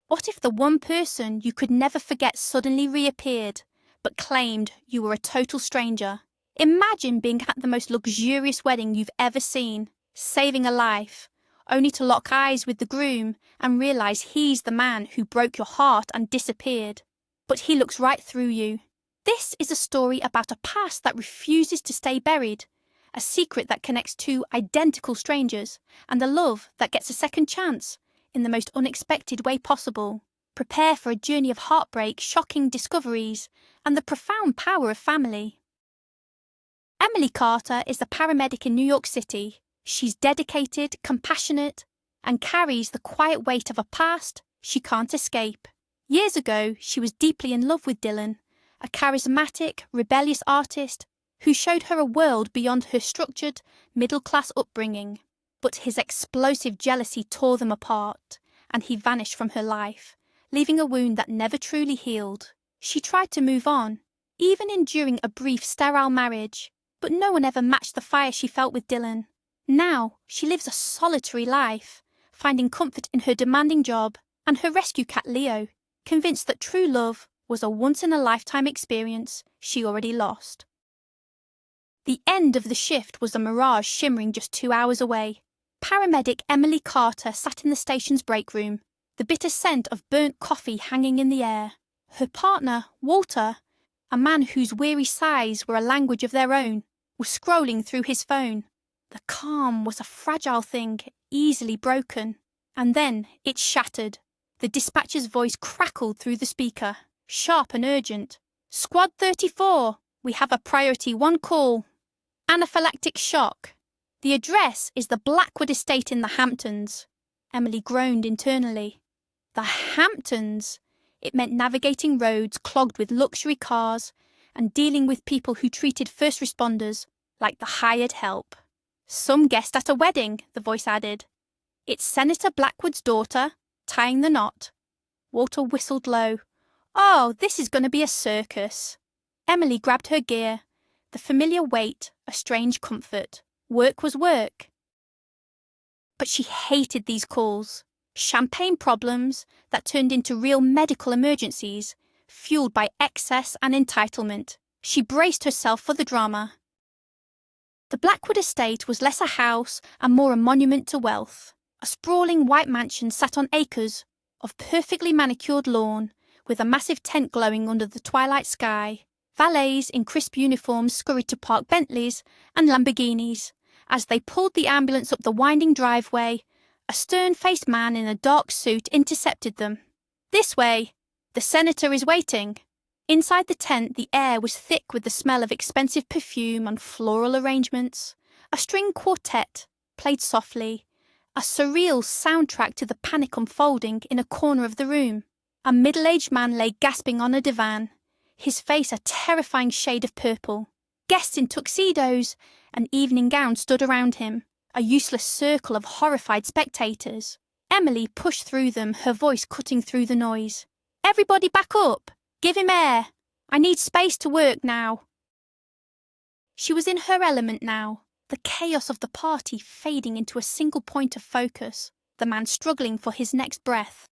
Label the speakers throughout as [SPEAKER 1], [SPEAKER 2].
[SPEAKER 1] What if the one person you could never forget suddenly reappeared, but claimed you were a total stranger? Imagine being at the most luxurious wedding you've ever seen, saving a life, only to lock eyes with the groom and realize he's the man who broke your heart and disappeared. But he looks right through you. This is a story about a past that refuses to stay buried, a secret that connects two identical strangers, and a love that gets a second chance in the most unexpected way possible. Prepare for a journey of heartbreak, shocking discoveries, and the profound power of family. Emily Carter is a paramedic in New York City. She's dedicated, compassionate, and carries the quiet weight of a past she can't escape. Years ago, she was deeply in love with Dylan, a charismatic, rebellious artist who showed her a world beyond her structured, middle-class upbringing. But his explosive jealousy tore them apart, and he vanished from her life, leaving a wound that never truly healed. She tried to move on, even enduring a brief sterile marriage, but no one ever matched the fire she felt with Dylan. Now, she lives a solitary life, finding comfort in her demanding job and her rescue cat Leo, convinced that true love was a once-in-a-lifetime experience she already lost. The end of the shift was a mirage shimmering just 2 hours away. Paramedic Emily Carter sat in the station's break room, the bitter scent of burnt coffee hanging in the air. Her partner, Walter, a man whose weary sighs were a language of their own, was scrolling through his phone. The calm was a fragile thing, easily broken. And then it shattered. The dispatcher's voice crackled through the speaker, sharp and urgent. "Squad 34, we have a priority 1 call. Anaphylactic shock. The address is the Blackwood estate in the Hamptons." Emily groaned internally. The Hamptons! It meant navigating roads clogged with luxury cars and dealing with people who treated first responders like the hired help. "Some guest at a wedding," the voice added. "It's Senator Blackwood's daughter, tying the knot." Walter whistled low. "Oh, this is going to be a circus." Emily grabbed her gear. The familiar weight, a strange comfort. Work was work. But she hated these calls. Champagne problems that turned into real medical emergencies, fueled by excess and entitlement. She braced herself for the drama. The Blackwood estate was less a house and more a monument to wealth. A sprawling white mansion sat on acres of perfectly manicured lawn, with a massive tent glowing under the twilight sky. Valets in crisp uniforms scurried to park Bentleys and Lamborghinis. As they pulled the ambulance up the winding driveway, a stern-faced man in a dark suit intercepted them. "This way. The senator is waiting." Inside the tent, the air was thick with the smell of expensive perfume and floral arrangements. A string quartet played softly, a surreal soundtrack to the panic unfolding in a corner of the room. A middle-aged man lay gasping on a divan, his face a terrifying shade of purple. Guests in tuxedos and evening gowns stood around him, a useless circle of horrified spectators. Emily pushed through them, her voice cutting through the noise. "Everybody back up! Give him air! I need space to work now." She was in her element now, the chaos of the party fading into a single point of focus, the man struggling for his next breath.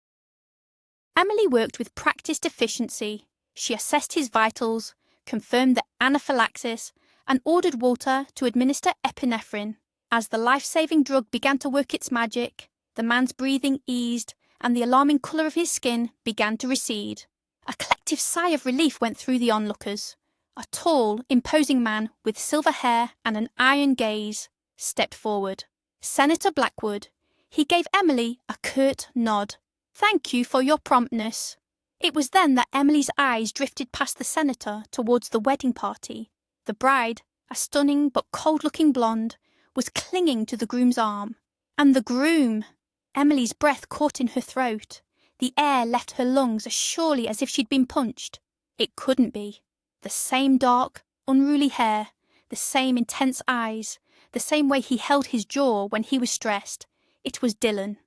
[SPEAKER 1] Emily worked with practiced efficiency. She assessed his vitals, confirmed the anaphylaxis, and ordered Walter to administer epinephrine. As the life-saving drug began to work its magic, the man's breathing eased and the alarming colour of his skin began to recede. A collective sigh of relief went through the onlookers. A tall, imposing man with silver hair and an iron gaze stepped forward. Senator Blackwood. He gave Emily a curt nod. "Thank you for your promptness." It was then that Emily's eyes drifted past the senator towards the wedding party. The bride, a stunning but cold-looking blonde, was clinging to the groom's arm. And the groom! Emily's breath caught in her throat. The air left her lungs as surely as if she'd been punched. It couldn't be. The same dark, unruly hair, the same intense eyes, the same way he held his jaw when he was stressed. It was Dylan.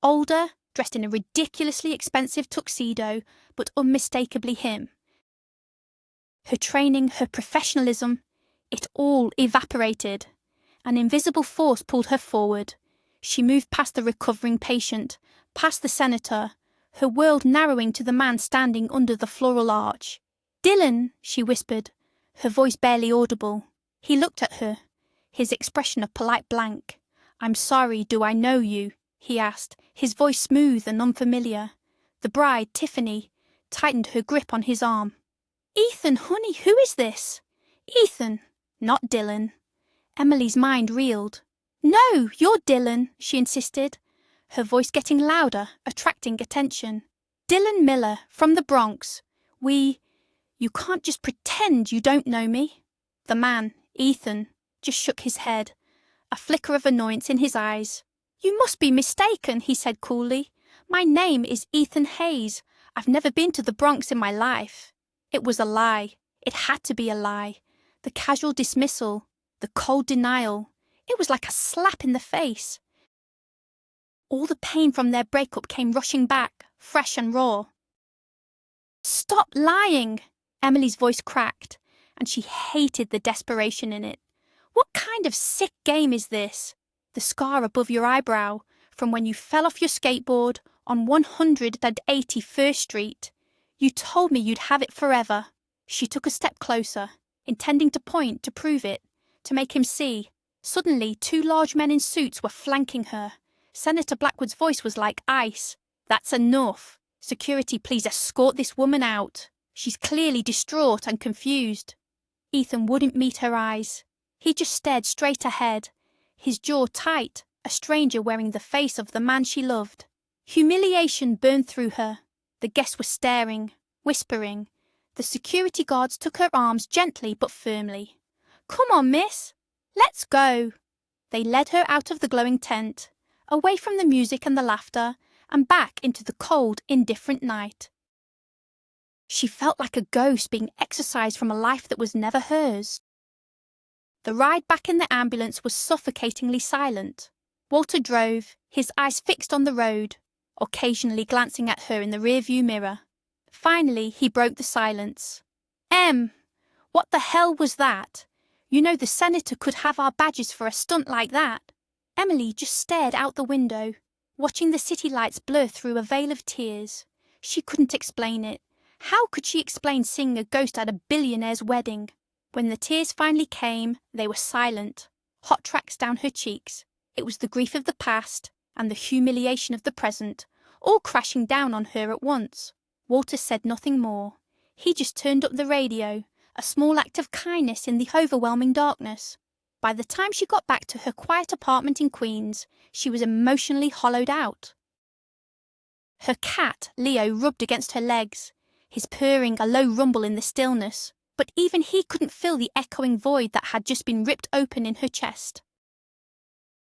[SPEAKER 1] Older, dressed in a ridiculously expensive tuxedo, but unmistakably him. Her training, her professionalism, it all evaporated. An invisible force pulled her forward. She moved past the recovering patient, past the senator, her world narrowing to the man standing under the floral arch. "Dylan," she whispered, her voice barely audible. He looked at her, his expression a polite blank. "I'm sorry, do I know you?" he asked, his voice smooth and unfamiliar. The bride, Tiffany, tightened her grip on his arm. "Ethan, honey, who is this?" "Ethan, not Dylan." Emily's mind reeled. "No, you're Dylan," she insisted, her voice getting louder, attracting attention. "Dylan Miller, from the Bronx. You can't just pretend you don't know me." The man, Ethan, just shook his head, a flicker of annoyance in his eyes. "You must be mistaken," he said coolly. "My name is Ethan Hayes. I've never been to the Bronx in my life." It was a lie. It had to be a lie. The casual dismissal, the cold denial. It was like a slap in the face. All the pain from their breakup came rushing back, fresh and raw. "Stop lying!" Emily's voice cracked, and she hated the desperation in it. "What kind of sick game is this? The scar above your eyebrow from when you fell off your skateboard on 181st Street. You told me you'd have it forever." She took a step closer, intending to point to prove it, to make him see. Suddenly, two large men in suits were flanking her. Senator Blackwood's voice was like ice. "That's enough. Security, please escort this woman out. She's clearly distraught and confused." Ethan wouldn't meet her eyes. He just stared straight ahead, his jaw tight, a stranger wearing the face of the man she loved. Humiliation burned through her. The guests were staring, whispering. The security guards took her arms gently but firmly. "Come on, miss. Let's go." They led her out of the glowing tent, away from the music and the laughter, and back into the cold, indifferent night. She felt like a ghost being exorcised from a life that was never hers. The ride back in the ambulance was suffocatingly silent. Walter drove, his eyes fixed on the road, occasionally glancing at her in the rearview mirror. Finally, he broke the silence. "Em, what the hell was that? You know the senator could have our badges for a stunt like that." Emily just stared out the window, watching the city lights blur through a veil of tears. She couldn't explain it. How could she explain seeing a ghost at a billionaire's wedding? When the tears finally came, they were silent, hot tracks down her cheeks. It was the grief of the past and the humiliation of the present, all crashing down on her at once. Walter said nothing more. He just turned up the radio, a small act of kindness in the overwhelming darkness. By the time she got back to her quiet apartment in Queens, she was emotionally hollowed out. Her cat, Leo, rubbed against her legs, his purring a low rumble in the stillness, but even he couldn't fill the echoing void that had just been ripped open in her chest.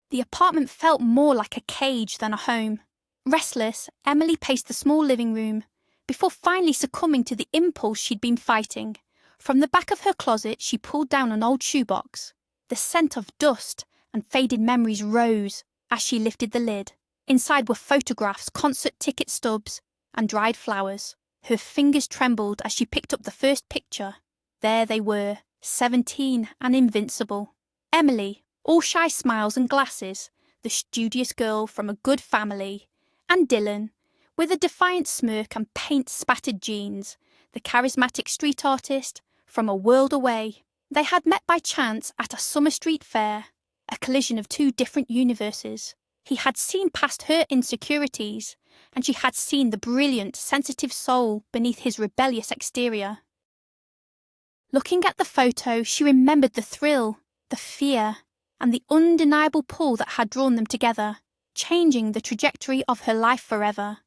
[SPEAKER 1] The apartment felt more like a cage than a home. Restless, Emily paced the small living room, before finally succumbing to the impulse she'd been fighting. From the back of her closet, she pulled down an old shoebox. The scent of dust and faded memories rose as she lifted the lid. Inside were photographs, concert ticket stubs, and dried flowers. Her fingers trembled as she picked up the first picture. There they were, 17 and invincible. Emily, all shy smiles and glasses, the studious girl from a good family, and Dylan, with a defiant smirk and paint-spattered jeans, the charismatic street artist from a world away. They had met by chance at a summer street fair, a collision of two different universes. He had seen past her insecurities, and she had seen the brilliant, sensitive soul beneath his rebellious exterior. Looking at the photo, she remembered the thrill, the fear, and the undeniable pull that had drawn them together, changing the trajectory of her life forever.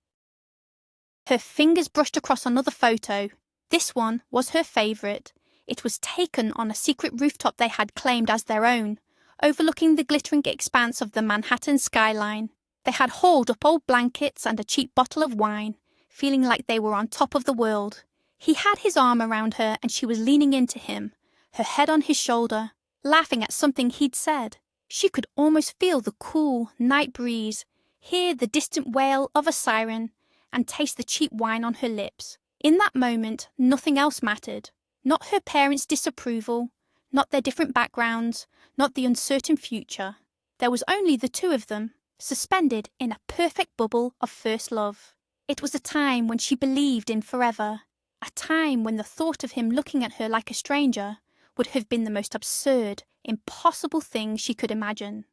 [SPEAKER 1] Her fingers brushed across another photo. This one was her favourite. It was taken on a secret rooftop they had claimed as their own, overlooking the glittering expanse of the Manhattan skyline. They had hauled up old blankets and a cheap bottle of wine, feeling like they were on top of the world. He had his arm around her and she was leaning into him, her head on his shoulder, laughing at something he'd said. She could almost feel the cool night breeze, hear the distant wail of a siren, and taste the cheap wine on her lips. In that moment, nothing else mattered. Not her parents' disapproval, not their different backgrounds, not the uncertain future. There was only the two of them, suspended in a perfect bubble of first love. It was a time when she believed in forever, a time when the thought of him looking at her like a stranger would have been the most absurd, impossible thing she could imagine.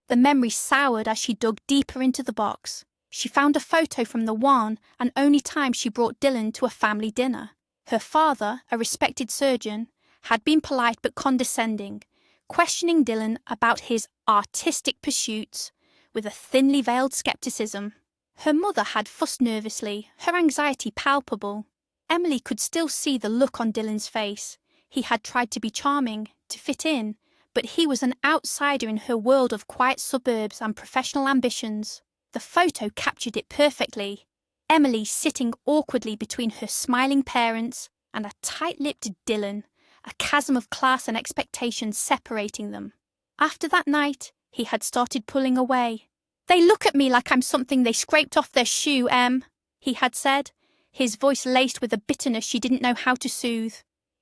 [SPEAKER 1] The memory soured as she dug deeper into the box. She found a photo from the one and only time she brought Dylan to a family dinner. Her father, a respected surgeon, had been polite but condescending, questioning Dylan about his artistic pursuits with a thinly veiled skepticism. Her mother had fussed nervously, her anxiety palpable. Emily could still see the look on Dylan's face. He had tried to be charming, to fit in, but he was an outsider in her world of quiet suburbs and professional ambitions. The photo captured it perfectly. Emily sitting awkwardly between her smiling parents and a tight-lipped Dylan, a chasm of class and expectations separating them. After that night, he had started pulling away. "They look at me like I'm something they scraped off their shoe, Em," he had said, his voice laced with a bitterness she didn't know how to soothe.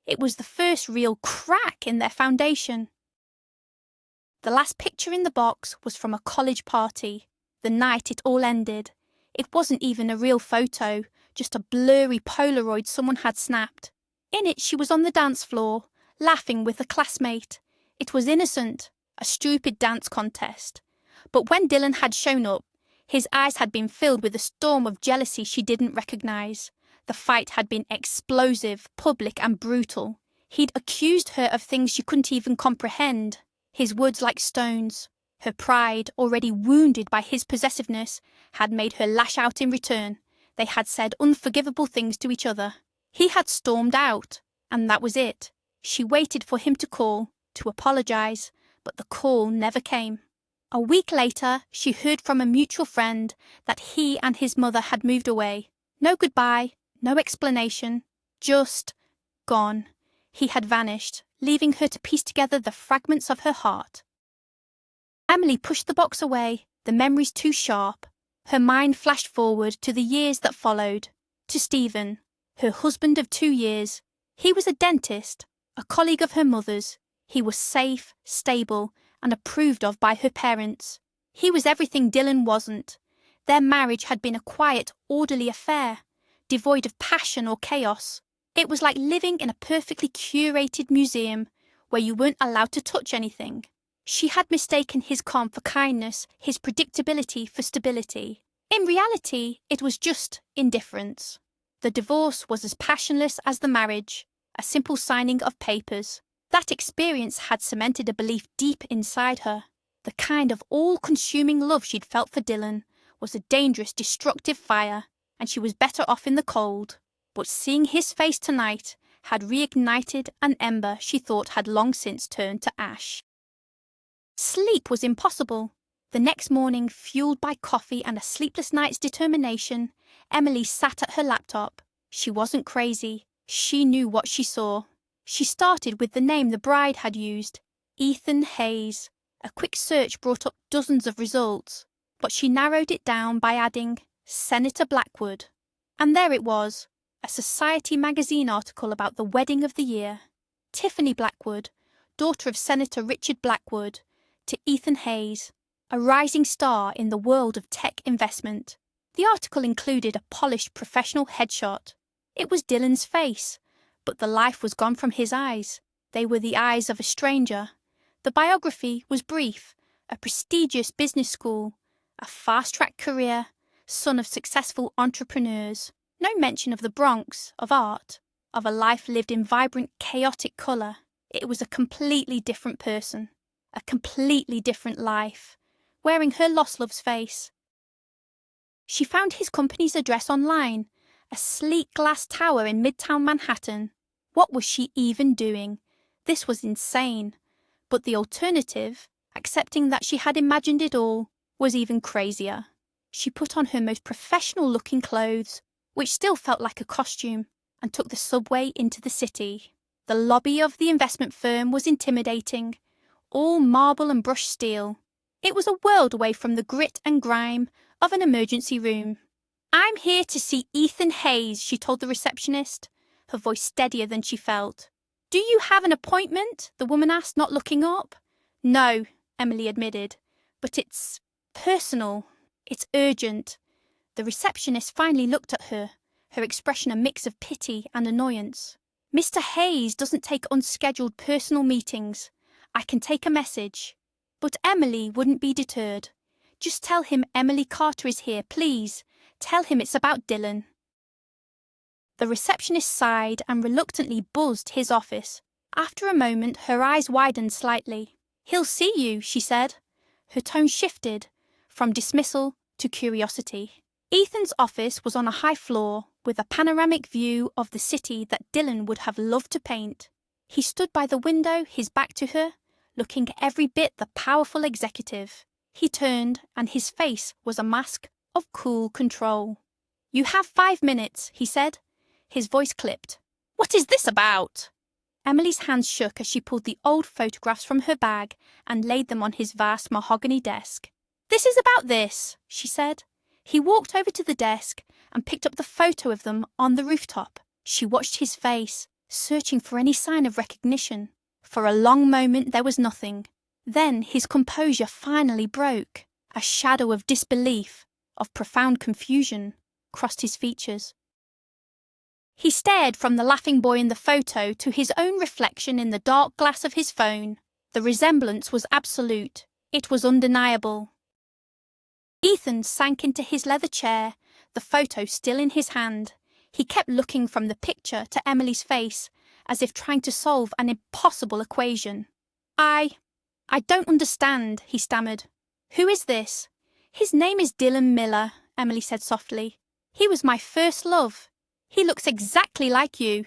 [SPEAKER 1] It was the first real crack in their foundation. The last picture in the box was from a college party, the night it all ended. It wasn't even a real photo, just a blurry Polaroid someone had snapped. In it she was on the dance floor, laughing with a classmate. It was innocent, a stupid dance contest. But when Dylan had shown up, his eyes had been filled with a storm of jealousy she didn't recognise. The fight had been explosive, public and brutal. He'd accused her of things she couldn't even comprehend. His words like stones. Her pride, already wounded by his possessiveness, had made her lash out in return. They had said unforgivable things to each other. He had stormed out, and that was it. She waited for him to call, to apologise, but the call never came. A week later, she heard from a mutual friend that he and his mother had moved away. No goodbye, no explanation, just gone. He had vanished, leaving her to piece together the fragments of her heart. Emily pushed the box away, the memories too sharp. Her mind flashed forward to the years that followed, to Stephen, her husband of 2 years. He was a dentist, a colleague of her mother's. He was safe, stable, and approved of by her parents. He was everything Dylan wasn't. Their marriage had been a quiet, orderly affair, devoid of passion or chaos. It was like living in a perfectly curated museum where you weren't allowed to touch anything. She had mistaken his calm for kindness, his predictability for stability. In reality, it was just indifference. The divorce was as passionless as the marriage, a simple signing of papers. That experience had cemented a belief deep inside her. The kind of all-consuming love she'd felt for Dylan was a dangerous, destructive fire, and she was better off in the cold. But seeing his face tonight had reignited an ember she thought had long since turned to ash. Sleep was impossible. The next morning, fueled by coffee and a sleepless night's determination, Emily sat at her laptop. She wasn't crazy. She knew what she saw. She started with the name the bride had used, Ethan Hayes. A quick search brought up dozens of results, but she narrowed it down by adding Senator Blackwood. And there it was, a Society magazine article about the wedding of the year. Tiffany Blackwood, daughter of Senator Richard Blackwood, to Ethan Hayes, a rising star in the world of tech investment. The article included a polished professional headshot. It was Dylan's face, but the life was gone from his eyes. They were the eyes of a stranger. The biography was brief: a prestigious business school, a fast-track career, son of successful entrepreneurs. No mention of the Bronx, of art, of a life lived in vibrant, chaotic colour. It was a completely different person, a completely different life, wearing her lost love's face. She found his company's address online, a sleek glass tower in Midtown Manhattan. What was she even doing? This was insane. But the alternative, accepting that she had imagined it all, was even crazier. She put on her most professional-looking clothes, which still felt like a costume, and took the subway into the city. The lobby of the investment firm was intimidating, all marble and brushed steel. It was a world away from the grit and grime of an emergency room. "I'm here to see Ethan Hayes," she told the receptionist, her voice steadier than she felt. "Do you have an appointment?" the woman asked, not looking up. "No," Emily admitted, "but it's personal. It's urgent. The receptionist finally looked at her, her expression a mix of pity and annoyance. "Mr. Hayes doesn't take unscheduled personal meetings. I can take a message." But Emily wouldn't be deterred. "Just tell him Emily Carter is here, please. Tell him it's about Dylan." The receptionist sighed and reluctantly buzzed his office. After a moment, her eyes widened slightly. "He'll see you," she said. Her tone shifted from dismissal to curiosity. Ethan's office was on a high floor with a panoramic view of the city that Dylan would have loved to paint. He stood by the window, his back to her, looking every bit the powerful executive. He turned, and his face was a mask of cool control. "You have 5 minutes," he said. His voice clipped. "What is this about?" Emily's hands shook as she pulled the old photographs from her bag and laid them on his vast mahogany desk. "This is about this," she said. He walked over to the desk and picked up the photo of them on the rooftop. She watched his face, searching for any sign of recognition. For a long moment there was nothing. Then his composure finally broke. A shadow of disbelief, of profound confusion, crossed his features. He stared from the laughing boy in the photo to his own reflection in the dark glass of his phone. The resemblance was absolute. It was undeniable. Ethan sank into his leather chair, the photo still in his hand. He kept looking from the picture to Emily's face, as if trying to solve an impossible equation. I don't understand," he stammered. "Who is this?" "His name is Dylan Miller," Emily said softly. "He was my first love. He looks exactly like you."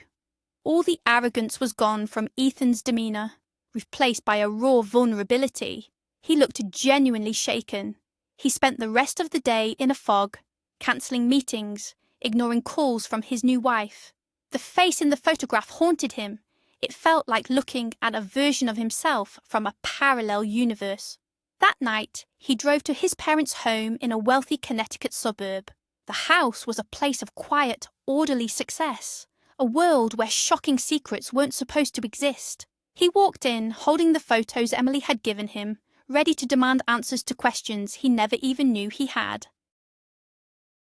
[SPEAKER 1] All the arrogance was gone from Ethan's demeanour, replaced by a raw vulnerability. He looked genuinely shaken. He spent the rest of the day in a fog, cancelling meetings, ignoring calls from his new wife. The face in the photograph haunted him. It felt like looking at a version of himself from a parallel universe. That night, he drove to his parents' home in a wealthy Connecticut suburb. The house was a place of quiet, orderly success, a world where shocking secrets weren't supposed to exist. He walked in, holding the photos Emily had given him, ready to demand answers to questions he never even knew he had.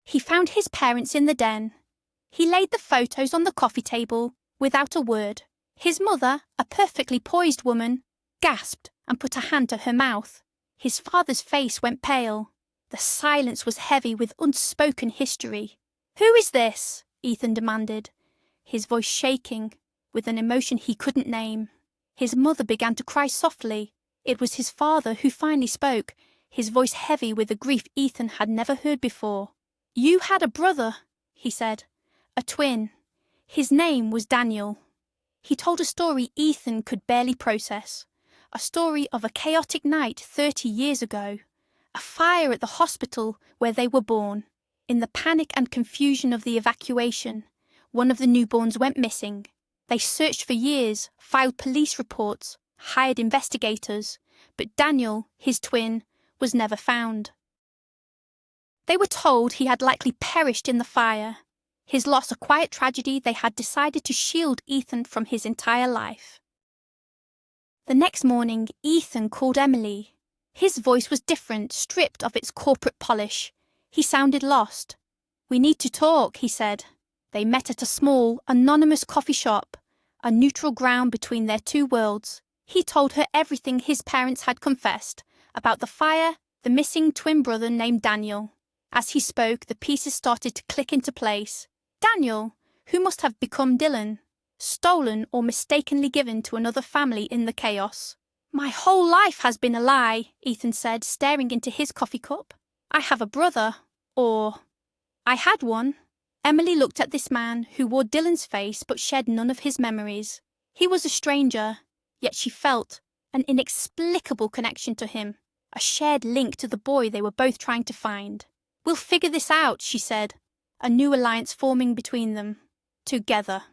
[SPEAKER 1] He found his parents in the den. He laid the photos on the coffee table, without a word. His mother, a perfectly poised woman, gasped and put a hand to her mouth. His father's face went pale. The silence was heavy with unspoken history. "Who is this?" Ethan demanded, his voice shaking with an emotion he couldn't name. His mother began to cry softly. It was his father who finally spoke, his voice heavy with a grief Ethan had never heard before. "You had a brother," he said, "a twin. His name was Daniel." He told a story Ethan could barely process, a story of a chaotic night 30 years ago, a fire at the hospital where they were born. In the panic and confusion of the evacuation, one of the newborns went missing. They searched for years, filed police reports, hired investigators, but Daniel, his twin, was never found. They were told he had likely perished in the fire, his loss a quiet tragedy they had decided to shield Ethan from his entire life. The next morning, Ethan called Emily. His voice was different, stripped of its corporate polish. He sounded lost. "We need to talk," he said. They met at a small, anonymous coffee shop, a neutral ground between their two worlds. He told her everything his parents had confessed, about the fire, the missing twin brother named Daniel. As he spoke, the pieces started to click into place. Daniel, who must have become Dylan, stolen or mistakenly given to another family in the chaos. "My whole life has been a lie," Ethan said, staring into his coffee cup. "I have a brother, or I had one." Emily looked at this man who wore Dylan's face but shared none of his memories. He was a stranger, yet she felt an inexplicable connection to him, a shared link to the boy they were both trying to find. "We'll figure this out," she said, a new alliance forming between them. Together.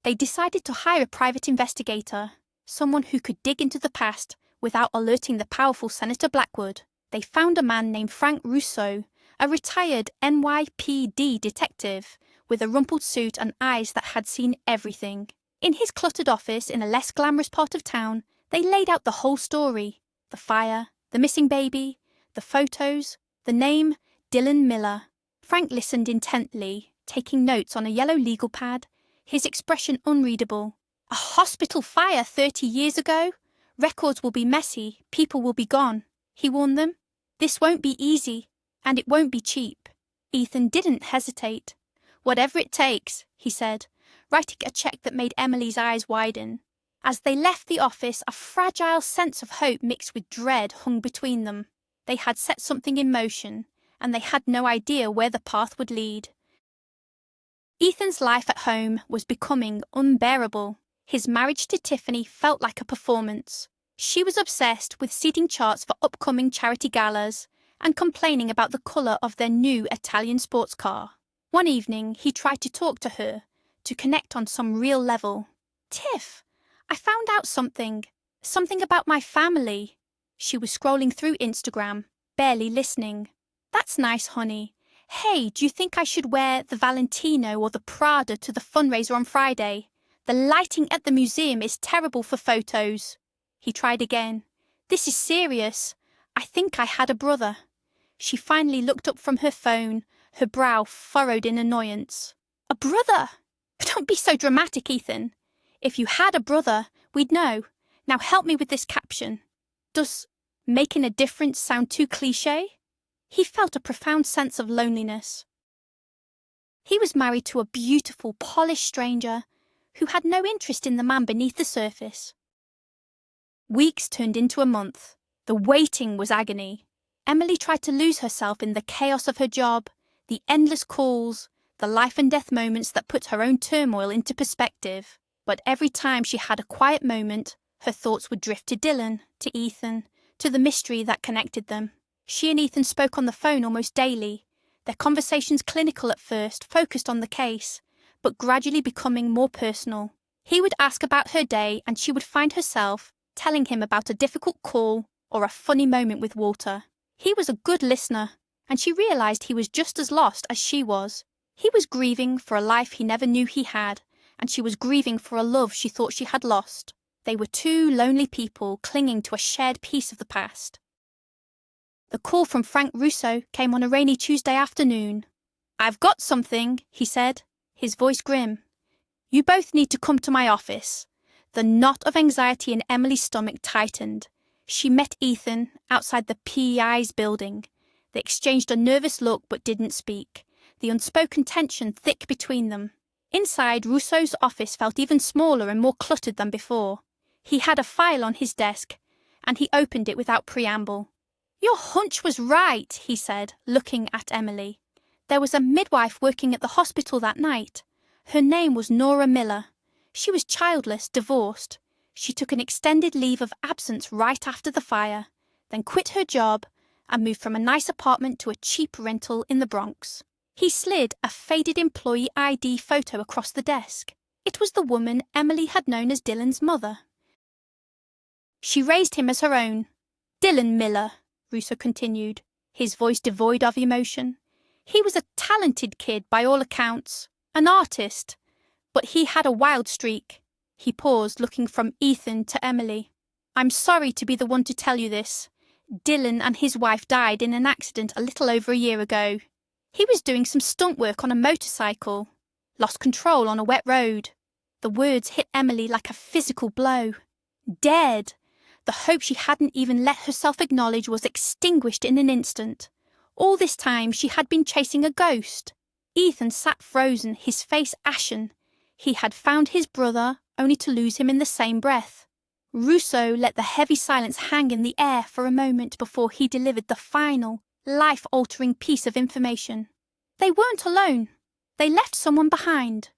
[SPEAKER 1] They decided to hire a private investigator, someone who could dig into the past without alerting the powerful Senator Blackwood. They found a man named Frank Russo, a retired NYPD detective with a rumpled suit and eyes that had seen everything. In his cluttered office in a less glamorous part of town, they laid out the whole story: the fire, the missing baby, the photos, the name Dylan Miller. Frank listened intently, taking notes on a yellow legal pad, his expression unreadable. A hospital fire 30 years ago? Records will be messy, people will be gone, he warned them. This won't be easy, and it won't be cheap. Ethan didn't hesitate. Whatever it takes, he said, writing a check that made Emily's eyes widen. As they left the office, a fragile sense of hope mixed with dread hung between them. They had set something in motion, and they had no idea where the path would lead. Ethan's life at home was becoming unbearable. His marriage to Tiffany felt like a performance. She was obsessed with seating charts for upcoming charity galas and complaining about the colour of their new Italian sports car. One evening, he tried to talk to her, to connect on some real level. "Tiff, I found out something about my family." She was scrolling through Instagram, barely listening. "That's nice, honey. Hey, do you think I should wear the Valentino or the Prada to the fundraiser on Friday? The lighting at the museum is terrible for photos." He tried again. "This is serious. I think I had a brother." She finally looked up from her phone, her brow furrowed in annoyance. "A brother? Don't be so dramatic, Ethan. If you had a brother, we'd know. Now help me with this caption. Does making a difference sound too cliché?" He felt a profound sense of loneliness. He was married to a beautiful, polished stranger who had no interest in the man beneath the surface. Weeks turned into a month. The waiting was agony. Emily tried to lose herself in the chaos of her job, the endless calls, the life and death moments that put her own turmoil into perspective. But every time she had a quiet moment, her thoughts would drift to Dylan, to Ethan, to the mystery that connected them. She and Ethan spoke on the phone almost daily, their conversations clinical at first, focused on the case, but gradually becoming more personal. He would ask about her day and she would find herself telling him about a difficult call or a funny moment with Walter. He was a good listener, and she realised he was just as lost as she was. He was grieving for a life he never knew he had, and she was grieving for a love she thought she had lost. They were two lonely people clinging to a shared piece of the past. The call from Frank Russo came on a rainy Tuesday afternoon. "I've got something," he said, his voice grim. "You both need to come to my office." The knot of anxiety in Emily's stomach tightened. She met Ethan outside the PEI's building. They exchanged a nervous look but didn't speak, the unspoken tension thick between them. Inside, Russo's office felt even smaller and more cluttered than before. He had a file on his desk, and he opened it without preamble. "Your hunch was right," he said, looking at Emily. "There was a midwife working at the hospital that night. Her name was Nora Miller. She was childless, divorced. She took an extended leave of absence right after the fire, then quit her job and moved from a nice apartment to a cheap rental in the Bronx." He slid a faded employee ID photo across the desk. It was the woman Emily had known as Dylan's mother. She raised him as her own. "Dylan Miller," Russo continued, his voice devoid of emotion. "He was a talented kid by all accounts, an artist, but he had a wild streak." He paused, looking from Ethan to Emily. "I'm sorry to be the one to tell you this. Dylan and his wife died in an accident a little over a year ago. He was doing some stunt work on a motorcycle. Lost control on a wet road." The words hit Emily like a physical blow. Dead. The hope she hadn't even let herself acknowledge was extinguished in an instant. All this time she had been chasing a ghost. Ethan sat frozen, his face ashen. He had found his brother, only to lose him in the same breath. Russo let the heavy silence hang in the air for a moment before he delivered the final, life-altering piece of information. They weren't alone. They left someone behind.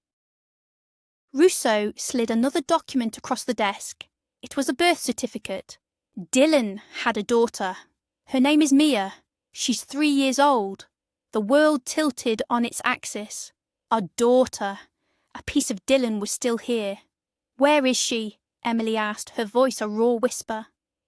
[SPEAKER 1] Russo slid another document across the desk. It was a birth certificate. Dylan had a daughter. Her name is Mia. She's 3 years old. The world tilted on its axis. A daughter. A piece of Dylan was still here. "Where is she?" Emily asked, her voice a raw whisper.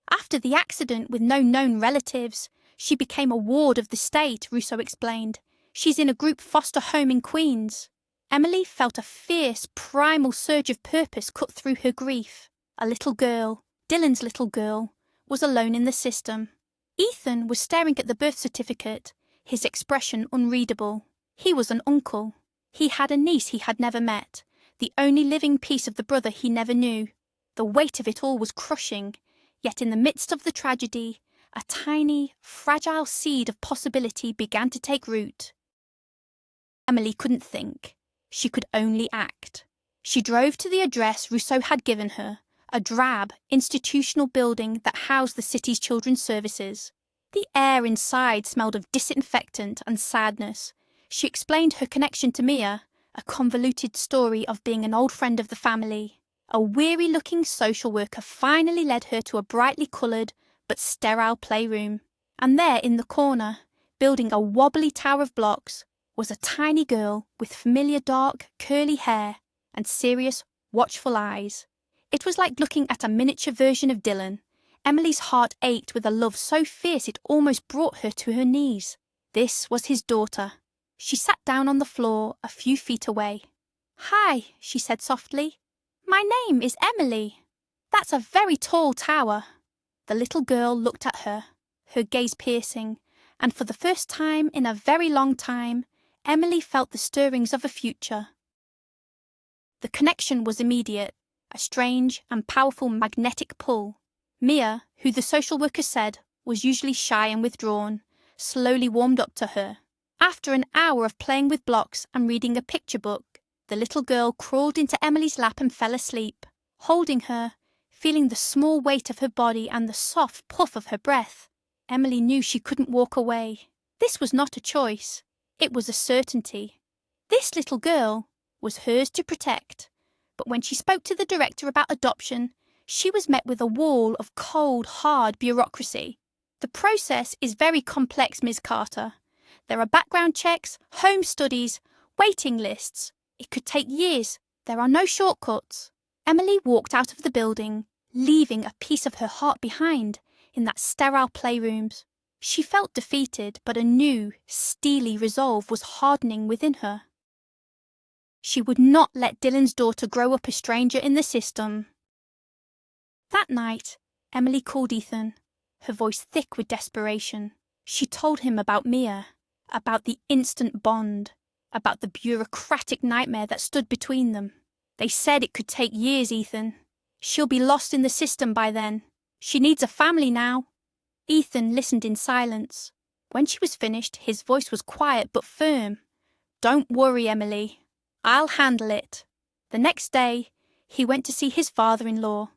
[SPEAKER 1] "After the accident with no known relatives, she became a ward of the state," Russo explained. "She's in a group foster home in Queens." Emily felt a fierce, primal surge of purpose cut through her grief. A little girl, Dylan's little girl, was alone in the system. Ethan was staring at the birth certificate, his expression unreadable. He was an uncle. He had a niece he had never met, the only living piece of the brother he never knew. The weight of it all was crushing, yet in the midst of the tragedy, a tiny, fragile seed of possibility began to take root. Emily couldn't think. She could only act. She drove to the address Rousseau had given her, a drab, institutional building that housed the city's children's services. The air inside smelled of disinfectant and sadness. She explained her connection to Mia, a convoluted story of being an old friend of the family. A weary-looking social worker finally led her to a brightly coloured but sterile playroom. And there in the corner, building a wobbly tower of blocks, was a tiny girl with familiar dark, curly hair and serious, watchful eyes. It was like looking at a miniature version of Dylan. Emily's heart ached with a love so fierce it almost brought her to her knees. This was his daughter. She sat down on the floor a few feet away. "Hi," she said softly. "My name is Emily." "That's a very tall tower." The little girl looked at her, her gaze piercing, and for the first time in a very long time, Emily felt the stirrings of a future. The connection was immediate, a strange and powerful magnetic pull. Mia, who the social worker said was usually shy and withdrawn, slowly warmed up to her. After an hour of playing with blocks and reading a picture book, the little girl crawled into Emily's lap and fell asleep. Holding her, feeling the small weight of her body and the soft puff of her breath, Emily knew she couldn't walk away. This was not a choice. It was a certainty. This little girl was hers to protect. But when she spoke to the director about adoption, she was met with a wall of cold, hard bureaucracy. "The process is very complex, Ms. Carter. There are background checks, home studies, waiting lists. It could take years. There are no shortcuts." Emily walked out of the building, leaving a piece of her heart behind in that sterile playrooms. She felt defeated, but a new, steely resolve was hardening within her. She would not let Dylan's daughter grow up a stranger in the system. That night, Emily called Ethan, her voice thick with desperation. She told him about Mia, about the instant bond, about the bureaucratic nightmare that stood between them. "They said it could take years, Ethan. She'll be lost in the system by then. She needs a family now." Ethan listened in silence. When she was finished, his voice was quiet but firm. "Don't worry, Emily. I'll handle it." The next day, he went to see his father-in-law.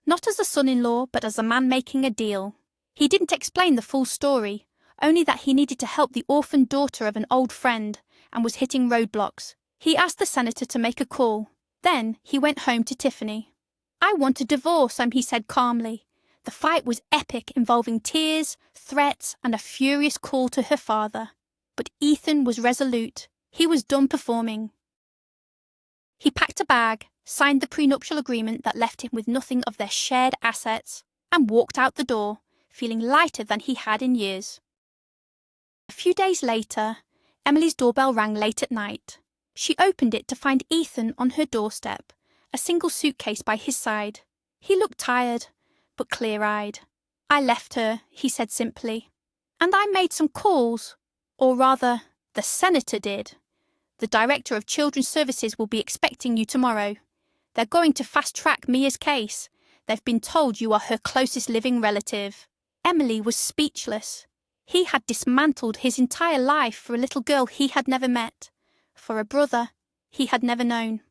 [SPEAKER 1] Not as a son-in-law, but as a man making a deal. He didn't explain the full story, only that he needed to help the orphaned daughter of an old friend and was hitting roadblocks. He asked the senator to make a call. Then he went home to Tiffany. "I want a divorce," he said calmly. The fight was epic, involving tears, threats, and a furious call to her father. But Ethan was resolute. He was done performing. He packed a bag, signed the prenuptial agreement that left him with nothing of their shared assets, and walked out the door, feeling lighter than he had in years. A few days later, Emily's doorbell rang late at night. She opened it to find Ethan on her doorstep, a single suitcase by his side. He looked tired, but clear-eyed. "I left her," he said simply. "And I made some calls. Or rather, the senator did. The director of Children's Services will be expecting you tomorrow. They're going to fast-track Mia's case. They've been told you are her closest living relative." Emily was speechless. He had dismantled his entire life for a little girl he had never met, for a brother he had never known.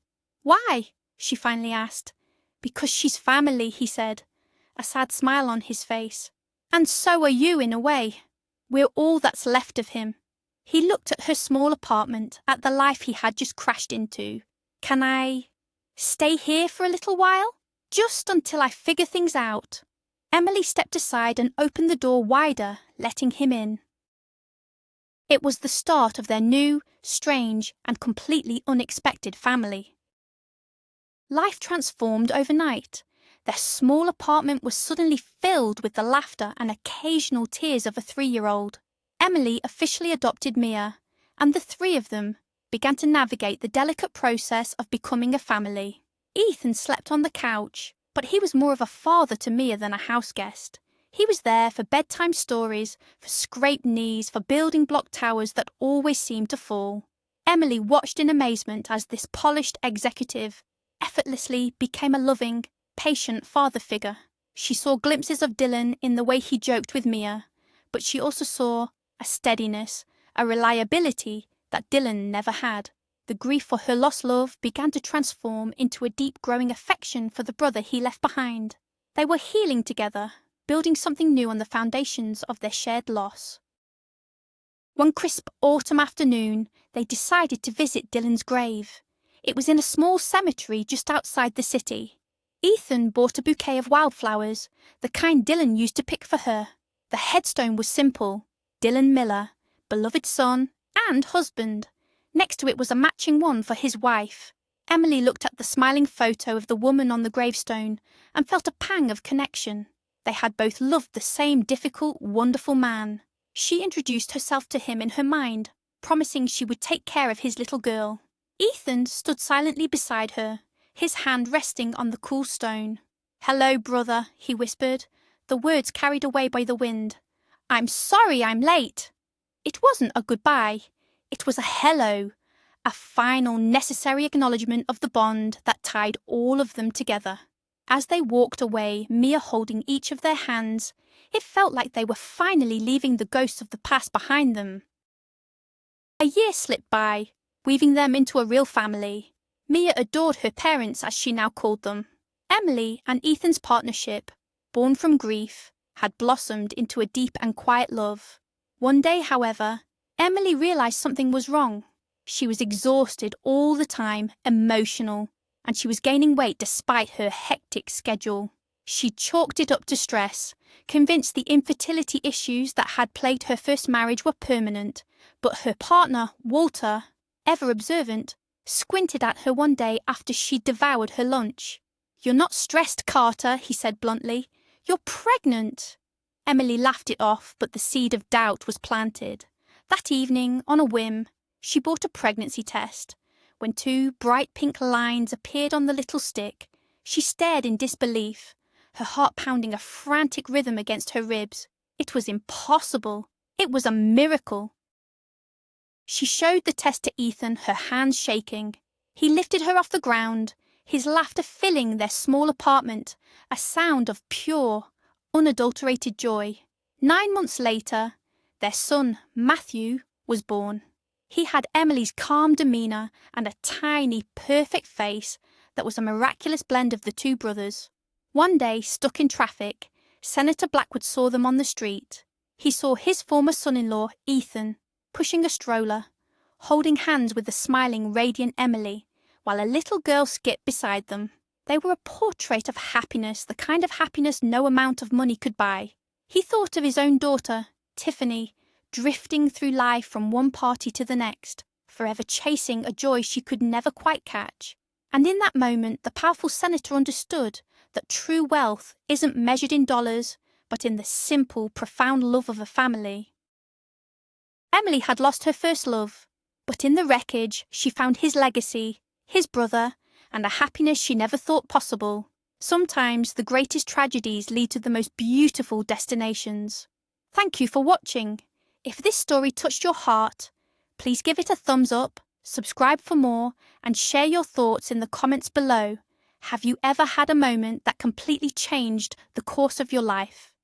[SPEAKER 1] "Why?" she finally asked. "Because she's family," he said, a sad smile on his face. "And so are you in a way. We're all that's left of him." He looked at her small apartment, at the life he had just crashed into. "Can I stay here for a little while? Just until I figure things out." Emily stepped aside and opened the door wider, letting him in. It was the start of their new, strange, and completely unexpected family. Life transformed overnight. Their small apartment was suddenly filled with the laughter and occasional tears of a 3-year-old. Emily officially adopted Mia, and the three of them began to navigate the delicate process of becoming a family. Ethan slept on the couch, but he was more of a father to Mia than a house guest. He was there for bedtime stories, for scraped knees, for building block towers that always seemed to fall. Emily watched in amazement as this polished executive effortlessly became a loving, patient father figure. She saw glimpses of Dylan in the way he joked with Mia, but she also saw a steadiness, a reliability that Dylan never had. The grief for her lost love began to transform into a deep growing affection for the brother he left behind. They were healing together, building something new on the foundations of their shared loss. One crisp autumn afternoon, they decided to visit Dylan's grave. It was in a small cemetery just outside the city. Ethan bought a bouquet of wildflowers, the kind Dylan used to pick for her. The headstone was simple: Dylan Miller, beloved son and husband. Next to it was a matching one for his wife. Emily looked at the smiling photo of the woman on the gravestone and felt a pang of connection. They had both loved the same difficult, wonderful man. She introduced herself to him in her mind, promising she would take care of his little girl. Ethan stood silently beside her, his hand resting on the cool stone. "Hello, brother," he whispered, the words carried away by the wind. "I'm sorry I'm late." It wasn't a goodbye. It was a hello, a final necessary acknowledgement of the bond that tied all of them together. As they walked away, Mia holding each of their hands, it felt like they were finally leaving the ghosts of the past behind them. A year slipped by, weaving them into a real family. Mia adored her parents, as she now called them. Emily and Ethan's partnership, born from grief, had blossomed into a deep and quiet love. One day, however, Emily realized something was wrong. She was exhausted all the time, emotional, and she was gaining weight despite her hectic schedule. She chalked it up to stress, convinced the infertility issues that had plagued her first marriage were permanent, but her partner, Walter, ever observant, squinted at her one day after she'd devoured her lunch. "You're not stressed, Carter," he said bluntly. "You're pregnant." Emily laughed it off, but the seed of doubt was planted. That evening, on a whim, she bought a pregnancy test. When two bright pink lines appeared on the little stick, she stared in disbelief, her heart pounding a frantic rhythm against her ribs. It was impossible. It was a miracle. She showed the test to Ethan, her hands shaking. He lifted her off the ground, his laughter filling their small apartment, a sound of pure, unadulterated joy. 9 months later, their son, Matthew, was born. He had Emily's calm demeanour and a tiny, perfect face that was a miraculous blend of the two brothers. One day, stuck in traffic, Senator Blackwood saw them on the street. He saw his former son-in-law, Ethan, pushing a stroller, holding hands with the smiling, radiant Emily, while a little girl skipped beside them. They were a portrait of happiness, the kind of happiness no amount of money could buy. He thought of his own daughter, Tiffany, drifting through life from one party to the next, forever chasing a joy she could never quite catch. And in that moment, the powerful senator understood that true wealth isn't measured in dollars, but in the simple, profound love of a family. Emily had lost her first love, but in the wreckage, she found his legacy, his brother, and a happiness she never thought possible. Sometimes the greatest tragedies lead to the most beautiful destinations. Thank you for watching. If this story touched your heart, please give it a thumbs up, subscribe for more, and share your thoughts in the comments below. Have you ever had a moment that completely changed the course of your life?